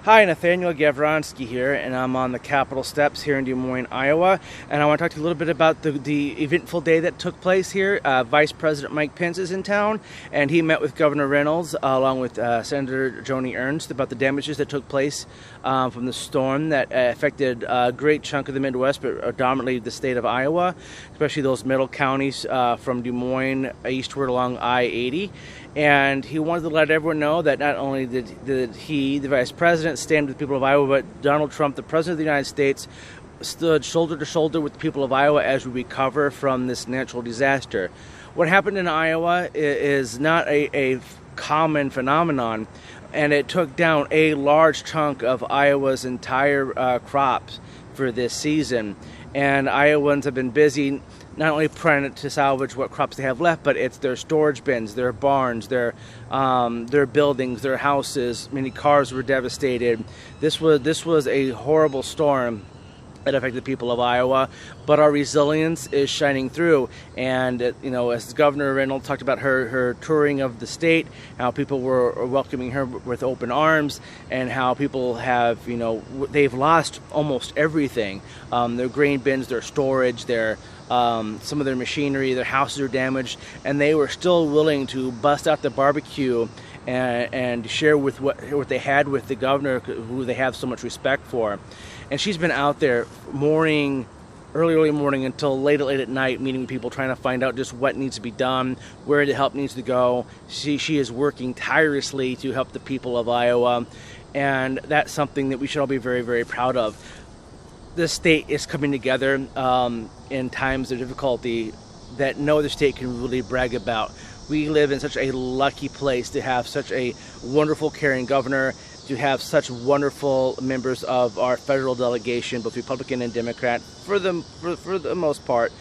Hi, Nathaniel Gavronsky here, and I'm on the Capitol steps here in Des Moines, Iowa, and I want to talk to you a little bit about the eventful day that took place here. Vice President Mike Pence is in town, and he met with Governor Reynolds along with Senator Joni Ernst about the damages that took place from the storm that affected a great chunk of the Midwest, but predominantly the state of Iowa, especially those middle counties from Des Moines eastward along I-80. And he wanted to let everyone know that not only did he, the Vice President, stand with the people of Iowa, but Donald Trump, the President of the United States, stood shoulder to shoulder with the people of Iowa as we recover from this natural disaster. What happened in Iowa is not a common phenomenon, and it took down a large chunk of Iowa's entire crops for this season. And Iowans have been busy not only trying to salvage what crops they have left, but it's their storage bins, their barns, their buildings, their houses. Many cars were devastated. This was a horrible storm that affected the people of Iowa, but our resilience is shining through. And as Governor Reynolds talked about her touring of the state, how people were welcoming her with open arms, and how people have they've lost almost everything. Their grain bins, their storage, their some of their machinery, their houses are damaged, and they were still willing to bust out the barbecue and share with what they had with the governor, who they have so much respect for. And she's been out there early morning until late at night, meeting with people, trying to find out just what needs to be done, where the help needs to go. She is working tirelessly to help the people of Iowa, and that's something that we should all be very, very proud of. This state is coming together in times of difficulty that no other state can really brag about. We live in such a lucky place to have such a wonderful, caring governor, to have such wonderful members of our federal delegation, both Republican and Democrat, for the most part,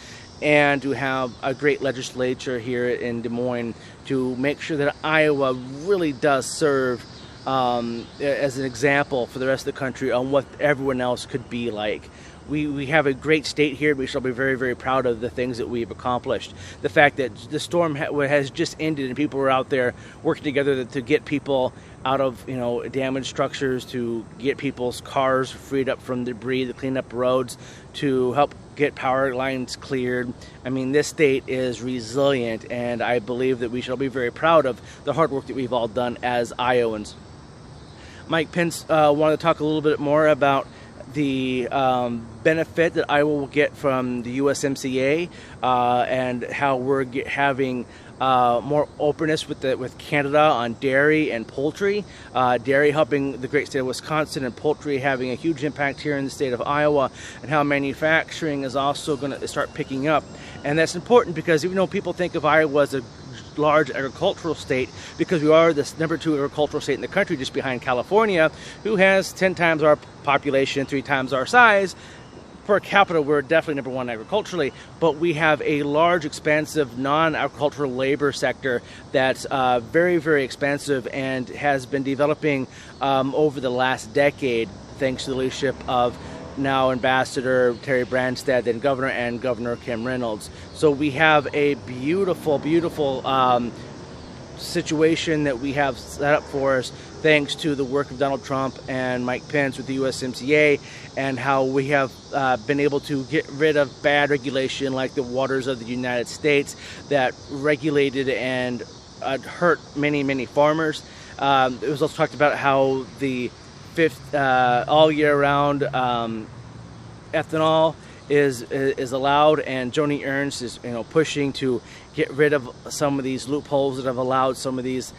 and to have a great legislature here in Des Moines to make sure that Iowa really does serve as an example for the rest of the country on what everyone else could be like. We have a great state here. We shall be very, very proud of the things that we've accomplished. The fact that the storm has just ended and people were out there working together to get people out of damaged structures, to get people's cars freed up from debris, to clean up roads, to help get power lines cleared. I mean, this state is resilient, and I believe that we shall be very proud of the hard work that we've all done as Iowans. Mike Pence wanted to talk a little bit more about the benefit that Iowa will get from the USMCA and how we're having more openness with Canada on dairy and poultry. Dairy helping the great state of Wisconsin, and poultry having a huge impact here in the state of Iowa, and how manufacturing is also going to start picking up. And that's important because even though people think of Iowa as a large agricultural state, because we are the #2 agricultural state in the country, just behind California, who has 10 times our population, 3 times our size. Per capita, we're definitely #1 agriculturally, but we have a large, expansive, non-agricultural labor sector that's very, very expansive and has been developing over the last decade, thanks to the leadership of now Ambassador Terry Branstad and Governor Kim Reynolds. So we have a beautiful, beautiful situation that we have set up for us, thanks to the work of Donald Trump and Mike Pence with the USMCA, and how we have been able to get rid of bad regulation like the waters of the United States that regulated and hurt many, many farmers. It was also talked about how the all year round ethanol is allowed, and Joni Ernst is pushing to get rid of some of these loopholes that have allowed some of these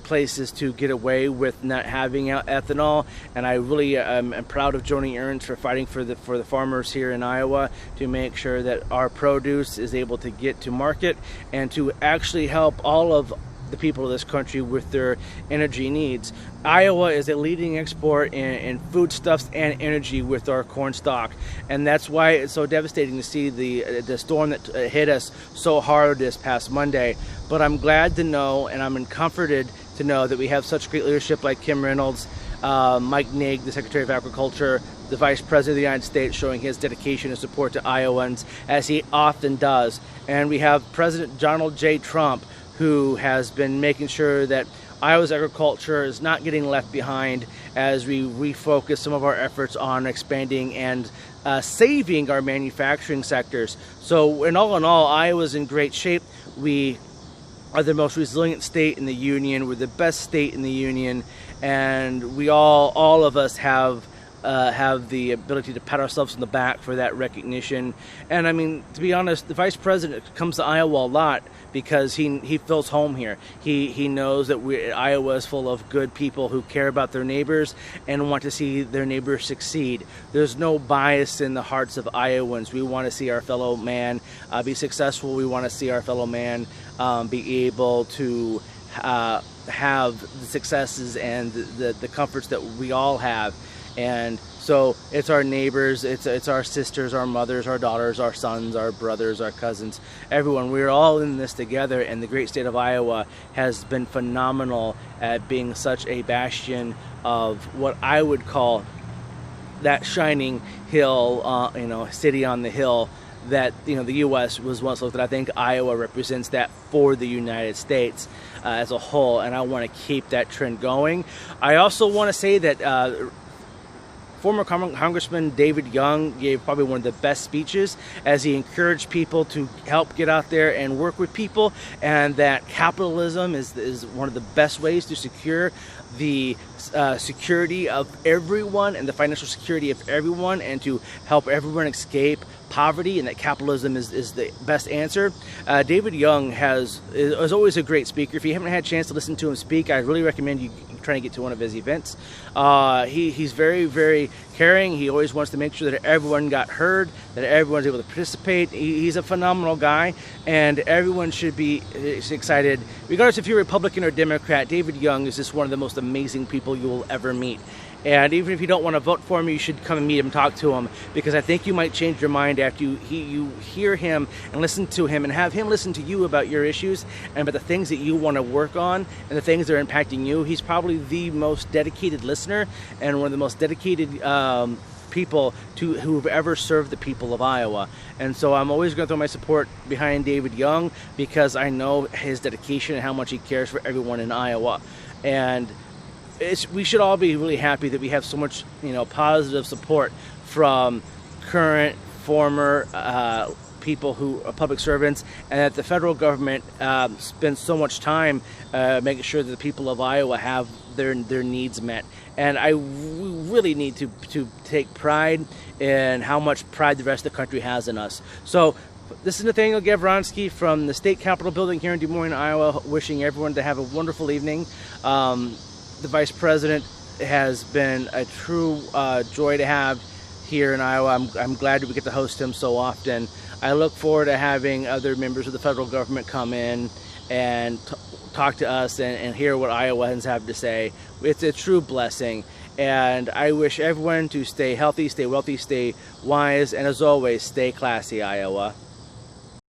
places to get away with not having ethanol. And I really am proud of Joni Ernst for fighting for the farmers here in Iowa to make sure that our produce is able to get to market and to actually help all of the people of this country with their energy needs. Iowa is a leading export in foodstuffs and energy with our corn stock, and that's why it's so devastating to see the storm that hit us so hard this past Monday. But I'm glad to know, and I'm comforted to know, that we have such great leadership like Kim Reynolds, Mike Naig, the Secretary of Agriculture, the Vice President of the United States, showing his dedication and support to Iowans, as he often does. And we have President Donald J. Trump, who has been making sure that Iowa's agriculture is not getting left behind as we refocus some of our efforts on expanding and saving our manufacturing sectors. So in all, Iowa's in great shape. We are the most resilient state in the union. We're the best state in the union, and we all of us have the ability to pat ourselves on the back for that recognition. And I mean, to be honest, the vice president comes to Iowa a lot because he feels home here. He knows that Iowa is full of good people who care about their neighbors and want to see their neighbors succeed. There's no bias in the hearts of Iowans. We want to see our fellow man be successful. We want to see our fellow man be able to have the successes and the comforts that we all have. And so it's our neighbors, it's our sisters, our mothers, our daughters, our sons, our brothers, our cousins, everyone. We're all in this together, and the great state of Iowa has been phenomenal at being such a bastion of what I would call that shining hill, city on the hill that the U.S. was once looked at. I think Iowa represents that for the United States as a whole, and I want to keep that trend going. I also want to say that former Congressman David Young gave probably one of the best speeches as he encouraged people to help get out there and work with people, and that capitalism is one of the best ways to secure the security of everyone and the financial security of everyone, and to help everyone escape poverty, and that capitalism is the best answer. David Young is always a great speaker. If you haven't had a chance to listen to him speak, I really recommend you trying to get to one of his events. He's very, very caring. He always wants to make sure that everyone got heard, that everyone's able to participate. He's a phenomenal guy, and everyone should be excited. Regardless if you're Republican or Democrat, David Young is just one of the most amazing people you will ever meet. And even if you don't want to vote for him, you should come and meet him, talk to him, because I think you might change your mind after you hear him and listen to him and have him listen to you about your issues and about the things that you want to work on and the things that are impacting you. He's probably the most dedicated listener and one of the most dedicated people who've ever served the people of Iowa. And so I'm always going to throw my support behind David Young because I know his dedication and how much he cares for everyone in Iowa. And we should all be really happy that we have so much, positive support from current, former people who are public servants, and that the federal government spends so much time making sure that the people of Iowa have their needs met. And we really need to take pride in how much pride the rest of the country has in us. So this is Nathaniel Gavronsky from the State Capitol building here in Des Moines, Iowa, wishing everyone to have a wonderful evening. The Vice President has been a true joy to have here in Iowa. I'm glad that we get to host him so often. I look forward to having other members of the federal government come in and talk to us and hear what Iowans have to say. It's a true blessing. And I wish everyone to stay healthy, stay wealthy, stay wise, and as always, stay classy, Iowa.